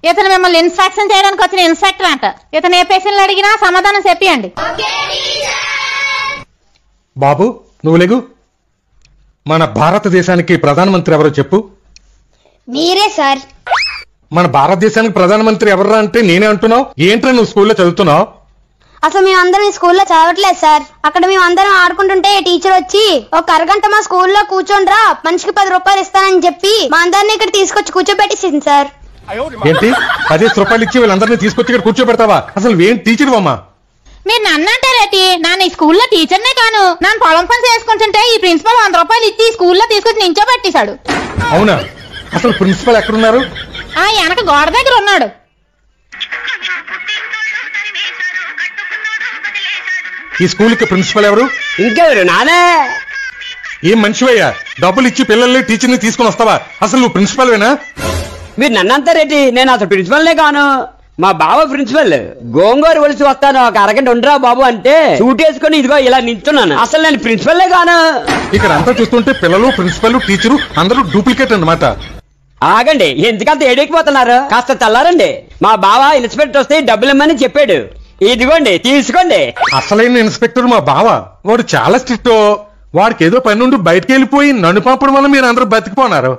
ఇతను మిమ్మల్ని ఇన్స్ట్రక్షన్ చేయడానికి వచ్చిన ఇన్స్ట్రక్టర్ అంట. ఇతను ఏ పేషెంట్లు అడిగినా సమాధానం చెప్పండి. బాబు నువ్వు లేగు. మన భారతదేశానికి ప్రధానమంత్రి ఎవరో చెప్పు. మీరే సార్. మన భారతదేశానికి ప్రధానమంత్రి ఎవరా అంటే నేనే అంటున్నావు. ఏంట్రా నువ్వు స్కూల్లో చదువుతున్నావు? అసలు మేమందరం స్కూల్లో చదవట్లేదు సార్. అక్కడ మేమందరం ఆడుకుంటుంటే టీచర్ వచ్చి ఒక అరగంట మా స్కూల్లో కూర్చోండ్రా, మనిషికి 10 రూపాయలు ఇస్తానని చెప్పి మా అందరినీ ఇక్కడ తీసుకొచ్చి కూర్చోబెట్టేసింది సార్. ఏంటి 10 రూపాయలు ఇచ్చి వీళ్ళందరినీ తీసుకొచ్చి ఇక్కడ కూర్చోబెడతావా? అసలు ఏం టీచర్ అమ్మా? మీరు నన్ను అంటారేటి? నాన్న ఈ స్కూల్లో టీచర్నే కాను. నన్ను పొలం పని చేసుకుంటుంటే ఈ ప్రిన్సిపల్ 100 రూపాయలు ఇచ్చి స్కూల్లో తీసుకొచ్చి నించోబెట్టేశాడు. అవునా? అసలు ప్రిన్సిపల్ ఎక్కడున్నారు? వెనక గోడ దగ్గర ఉన్నాడు. ఈ స్కూల్ కి ప్రిన్సిపల్ ఎవరు? ఇంకెవరు? నానే. ఏం మనిషివయ్యా, డబ్బులు ఇచ్చి పిల్లల్ని టీచర్ని తీసుకుని వస్తావా? అసలు నువ్వు ప్రిన్సిపల్ వేనా? మీరు నన్నంతారేంటి? నేను అసలు ప్రిన్సిపల్నే కాను. మా బావ ప్రిన్సిపల్. గోంగూర ఒలిసి వస్తాను, ఒక అరగంట ఉండరా బాబు అంటే సూట్ వేసుకుని ఇదిగో ఇలా నించున్నాను. అసలు నేను ప్రిన్సిపల్నే కాను. ఇక్కడ అంతా చూస్తుంటే పిల్లలు, ప్రిన్సిపల్, టీచరు అందరూ డూప్లికేట్ అన్నమాట. ఆగండి, ఎందుకంత ఏడెక్కిపోతున్నారు? కాస్త తెల్లారండి. మా బావ ఇన్స్పెక్టర్ వస్తే డబ్బులు ఇమ్మని చెప్పాడు. ఇదిగోండి తీసుకోండి. అసలైన ఇన్స్పెక్టర్ మా బావ. వాడు చాలా స్ట్రిక్ట్. వాడికి ఏదో పని నుండి బయటకు వెళ్ళిపోయి నన్ను పంపడం వల్ల మీరు అందరూ బతికిపోన్నారు.